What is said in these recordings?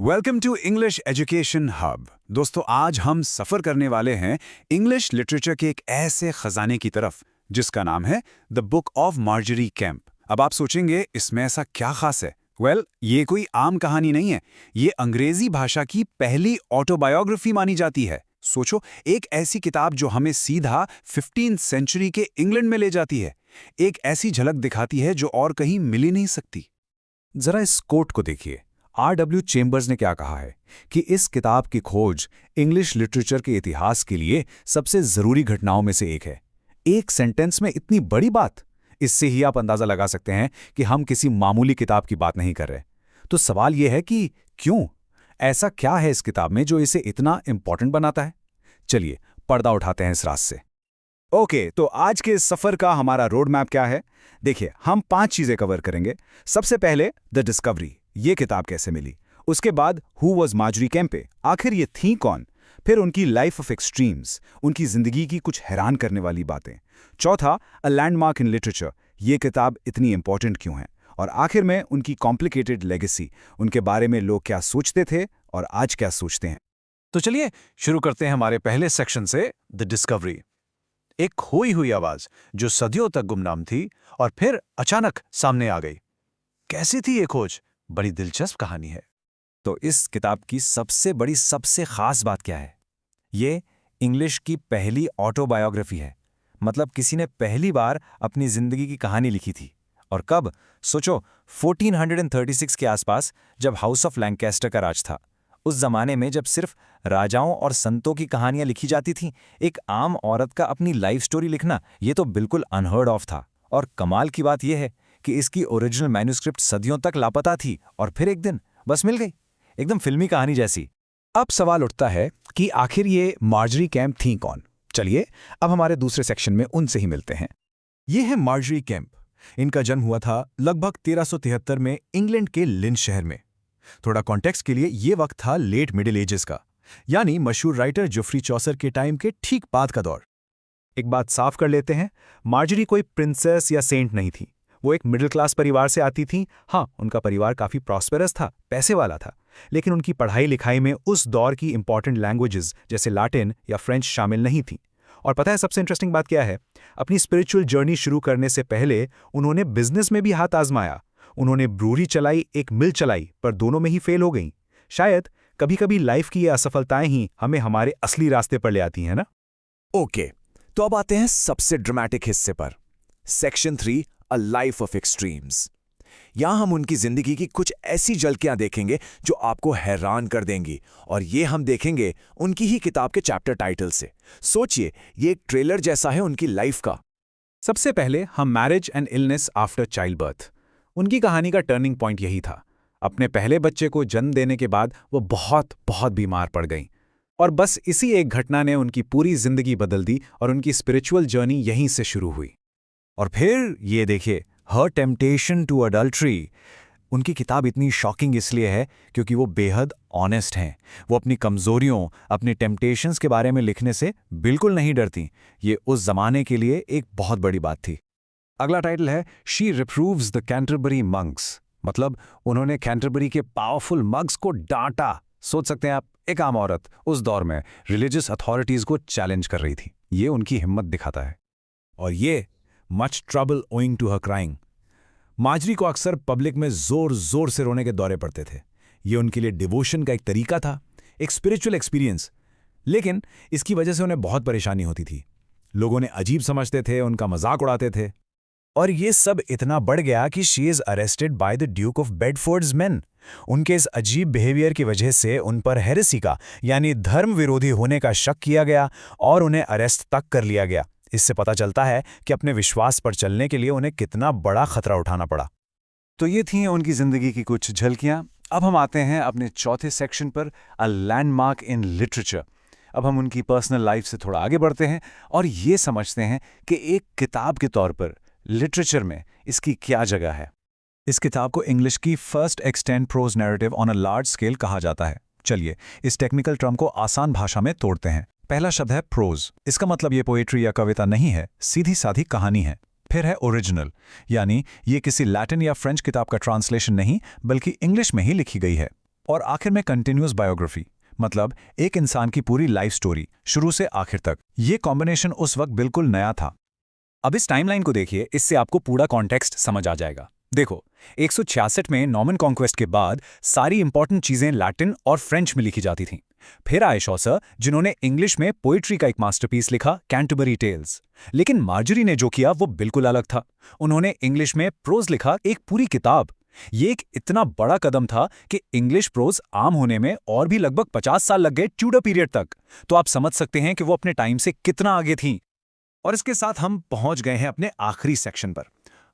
Welcome to English education hub. दोस्तों, आज हम सफ़र करने वाले हैं इंग्लिश लिटरेचर के एक ऐसे खजाने की तरफ जिसका नाम है the book of Marjorie camp. अब आप सोचेंगे इसमें ऐसा क्या खास है? ये कोई आम कहानी नहीं है। ये अंग्रेजी भाषा की पहली ऑटोबायोग्राफी मानी जाती है। सोचो, एक ऐसी किताब जो हमें सीधा 15th सेंचुरी के इंग्लैंड में ले जाती है। एक ऐसी झलक दिखाती है जो और कहीं मिल ही नहीं सकती। जरा इस कोट को देखिए। R.W. चेम्बर्स ने क्या कहा है कि इस किताब की खोज इंग्लिश लिटरेचर के इतिहास के लिए सबसे जरूरी घटनाओं में से एक है। एक सेंटेंस में इतनी बड़ी बात, इससे ही आप अंदाजा लगा सकते हैं कि हम किसी मामूली किताब की बात नहीं कर रहे। तो सवाल यह है कि क्यों? ऐसा क्या है इस किताब में जो इसे इतना इंपॉर्टेंट बनाता है? चलिए पर्दा उठाते हैं इस राज से। ओके, तो आज के इस सफर का हमारा रोड मैप क्या है? देखिए, हम 5 चीजें कवर करेंगे। सबसे पहले द डिस्कवरी, ये किताब कैसे मिली। उसके बाद हु वॉज मार्जरी कैंपे, आखिर ये थी कौन। फिर उनकी लाइफ ऑफ एक्सट्रीम्स, उनकी जिंदगी की कुछ हैरान करने वाली बातें। चौथा, अ लैंडमार्क इन लिटरेचर, ये किताब इतनी इंपॉर्टेंट क्यों है। और आखिर में उनकी कॉम्प्लिकेटेड लेगेसी, उनके बारे में लोग क्या सोचते थे और आज क्या सोचते हैं। तो चलिए शुरू करते हैं हमारे पहले सेक्शन से, द डिस्कवरी। एक खोई हुई आवाज जो सदियों तक गुमनाम थी और फिर अचानक सामने आ गई। कैसी थी ये खोज? बड़ी दिलचस्प कहानी है। तो इस किताब की सबसे बड़ी, सबसे खास बात क्या है? ये इंग्लिश की पहली ऑटोबायोग्राफी है। मतलब किसी ने पहली बार अपनी जिंदगी की कहानी लिखी थी। और कब? सोचो, 1436 के आसपास, जब हाउस ऑफ लैंकेस्टर का राज था। उस जमाने में जब सिर्फ राजाओं और संतों की कहानियां लिखी जाती थीं, एक आम औरत का अपनी लाइफ स्टोरी लिखना, ये तो बिल्कुल अनहर्ड ऑफ था। और कमाल की बात यह है कि इसकी ओरिजिनल मैन्युस्क्रिप्ट सदियों तक लापता थी और फिर एक दिन बस मिल गई, एकदम फिल्मी कहानी जैसी। अब सवाल उठता है कि आखिर ये मार्जरी कैंप थी कौन? चलिए अब हमारे दूसरे सेक्शन में उनसे ही मिलते हैं। ये है मार्जरी कैंप। इनका जन्म हुआ था लगभग 1373 में इंग्लैंड के लिंच शहर में। थोड़ा कॉन्टेक्स्ट के लिए, ये वक्त था लेट मिडिल एजेस का, यानी मशहूर राइटर जोफ्री चौसर के टाइम के ठीक बाद का दौर। एक बात साफ कर लेते हैं, मार्जरी कोई प्रिंसेस या सेंट नहीं थी। वो एक मिडिल क्लास परिवार से आती थी। हाँ, उनका परिवार काफी प्रॉस्पेरस था, पैसे वाला था, लेकिन उनकी पढ़ाई लिखाई में उस दौर की इंपॉर्टेंट लैंग्वेजेस जैसे लैटिन या फ्रेंच शामिल नहीं थी। और पता है सबसे इंटरेस्टिंग बात क्या है? अपनी स्पिरिचुअल जर्नी शुरू करने से पहले उन्होंने बिजनेस में भी हाथ आजमाया। उन्होंने ब्रूरी चलाई, एक मिल चलाई, पर दोनों में ही फेल हो गईं। शायद कभी कभी लाइफ की ये असफलताएं ही हमें हमारे असली रास्ते पर ले आती हैं ना। ओके, तो अब आते हैं सबसे ड्रामेटिक हिस्से पर। Section 3, a life of extremes. यहां हम उनकी जिंदगी की कुछ ऐसी झलकियां देखेंगे जो आपको हैरान कर देंगी। और ये हम देखेंगे उनकी ही किताब के चैप्टर टाइटल से। सोचिए, ये एक ट्रेलर जैसा है उनकी लाइफ का। सबसे पहले हम marriage and illness after child birth. उनकी कहानी का टर्निंग पॉइंट यही था। अपने पहले बच्चे को जन्म देने के बाद वो बहुत बहुत बीमार पड़ गईं। और बस इसी एक घटना ने उनकी पूरी जिंदगी बदल दी और उनकी स्पिरिचुअल जर्नी यहीं से शुरू हुई। और फिर ये देखिए, हर टेम्पटेशन टू अडल्ट्री। उनकी किताब इतनी शॉकिंग इसलिए है क्योंकि वो बेहद ऑनेस्ट हैं। वो अपनी कमजोरियों, अपनी टेम्पटेशंस के बारे में लिखने से बिल्कुल नहीं डरती। ये उस जमाने के लिए एक बहुत बड़ी बात थी। अगला टाइटल है शी रिप्रूव्स द कैंटरबरी मंक्स। मतलब उन्होंने कैंटरबरी के पावरफुल मंक्स को डांटा। सोच सकते हैं आप, एक आम औरत उस दौर में रिलीजियस अथॉरिटीज को चैलेंज कर रही थी। ये उनकी हिम्मत दिखाता है। और ये much trouble owing to her crying. Margery को अक्सर पब्लिक में जोर जोर से रोने के दौरे पड़ते थे। ये उनके लिए डिवोशन का एक तरीका था, एक स्पिरिचुअल एक्सपीरियंस। लेकिन इसकी वजह से उन्हें बहुत परेशानी होती थी। लोगों ने अजीब समझते थे, उनका मजाक उड़ाते थे। और ये सब इतना बढ़ गया कि she is arrested by the Duke of Bedford's men. उनके इस अजीब बिहेवियर की वजह से उन पर हेरेसी का, यानी धर्म विरोधी होने का शक किया गया और उन्हें अरेस्ट तक कर लिया गया। इससे पता चलता है कि अपने विश्वास पर चलने के लिए उन्हें कितना बड़ा खतरा उठाना पड़ा। तो ये थी उनकी जिंदगी की कुछ झलकियां। अब हम आते हैं अपने चौथे सेक्शन पर, अ लैंडमार्क इन लिटरेचर। अब हम उनकी पर्सनल लाइफ से थोड़ा आगे बढ़ते हैं और ये समझते हैं कि एक किताब के तौर पर लिटरेचर में इसकी क्या जगह है। इस किताब को इंग्लिश की first extend prose narrative on a large scale कहा जाता है। चलिए इस टेक्निकल टर्म को आसान भाषा में तोड़ते हैं। पहला शब्द है प्रोज। इसका मतलब ये पोएट्री या कविता नहीं है, सीधी साधी कहानी है। फिर है ओरिजिनल, यानी ये किसी लैटिन या फ्रेंच किताब का ट्रांसलेशन नहीं बल्कि इंग्लिश में ही लिखी गई है। और आखिर में कंटिन्यूअस बायोग्राफी, मतलब एक इंसान की पूरी लाइफ स्टोरी शुरू से आखिर तक। ये कॉम्बिनेशन उस वक्त बिल्कुल नया था। अब इस टाइमलाइन को देखिए, इससे आपको पूरा कॉन्टेक्स्ट समझ आ जाएगा। देखो, 166 में नॉर्मन कॉन्क्वेस्ट के बाद सारी इंपॉर्टेंट चीजें लैटिन और फ्रेंच में लिखी जाती थीं। फिर आए चौसर, जिन्होंने इंग्लिश में पोइट्री का एक मास्टरपीस लिखा, कैंटरबरी टेल्स। लेकिन मार्जरी ने जो किया वो बिल्कुल अलग था। उन्होंने इंग्लिश में प्रोज लिखा, एक पूरी किताब। ये एक इतना बड़ा कदम था कि इंग्लिश प्रोज आम होने में और भी लगभग 50 साल लग गए, ट्यूडर पीरियड तक। तो आप समझ सकते हैं कि वो अपने टाइम से कितना आगे थीं। और इसके साथ हम पहुंच गए हैं अपने आखिरी सेक्शन पर,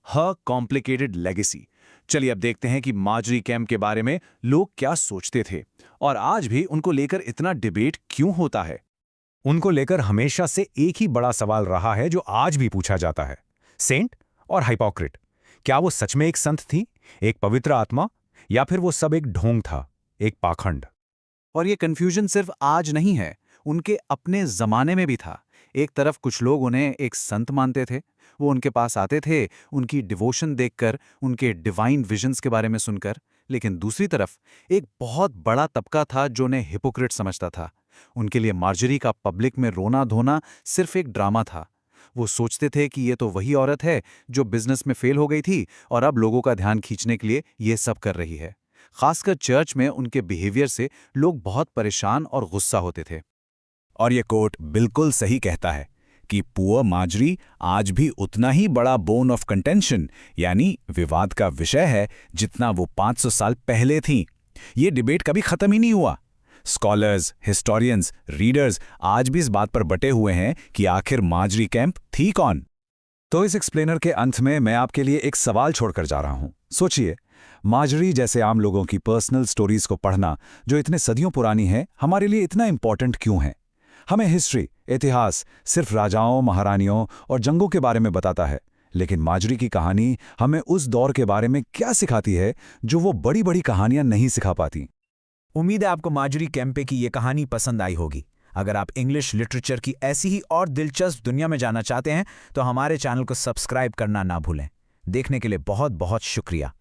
हर कॉम्प्लिकेटेड लेगेसी। चलिए अब देखते हैं कि मार्जरी कैम्प के बारे में लोग क्या सोचते थे और आज भी उनको लेकर इतना डिबेट क्यों होता है। उनको लेकर हमेशा से एक ही बड़ा सवाल रहा है जो आज भी पूछा जाता है, सेंट और हाइपोक्रेट। क्या वो सच में एक संत थी, एक पवित्र आत्मा, या फिर वो सब एक ढोंग था, एक पाखंड? और ये कंफ्यूजन सिर्फ आज नहीं है, उनके अपने जमाने में भी था। एक तरफ कुछ लोग उन्हें एक संत मानते थे, वो उनके पास आते थे उनकी डिवोशन देखकर, उनके डिवाइन विजन्स के बारे में सुनकर। लेकिन दूसरी तरफ एक बहुत बड़ा तबका था जो उन्हें हिपोक्रेट समझता था। उनके लिए मार्जरी का पब्लिक में रोना धोना सिर्फ एक ड्रामा था। वो सोचते थे कि ये तो वही औरत है जो बिजनेस में फेल हो गई थी और अब लोगों का ध्यान खींचने के लिए ये सब कर रही है। खासकर चर्च में उनके बिहेवियर से लोग बहुत परेशान और गुस्सा होते थे। और ये कोट बिल्कुल सही कहता है कि पुअर मार्जरी आज भी उतना ही बड़ा बोन ऑफ कंटेंशन, यानी विवाद का विषय है, जितना वो 500 साल पहले थी। ये डिबेट कभी खत्म ही नहीं हुआ। स्कॉलर्स, हिस्टोरियंस, रीडर्स आज भी इस बात पर बटे हुए हैं कि आखिर मार्जरी कैम्प थी कौन। तो इस एक्सप्लेनर के अंत में मैं आपके लिए एक सवाल छोड़कर जा रहा हूं। सोचिए, मार्जरी जैसे आम लोगों की पर्सनल स्टोरीज को पढ़ना, जो इतने सदियों पुरानी है, हमारे लिए इतना इंपॉर्टेंट क्यों है? हमें हिस्ट्री, इतिहास सिर्फ राजाओं, महारानियों और जंगों के बारे में बताता है, लेकिन मार्जरी की कहानी हमें उस दौर के बारे में क्या सिखाती है जो वो बड़ी बड़ी कहानियां नहीं सिखा पाती। उम्मीद है आपको मार्जरी कैम्पे की ये कहानी पसंद आई होगी। अगर आप इंग्लिश लिटरेचर की ऐसी ही और दिलचस्प दुनिया में जाना चाहते हैं तो हमारे चैनल को सब्सक्राइब करना ना भूलें। देखने के लिए बहुत बहुत शुक्रिया।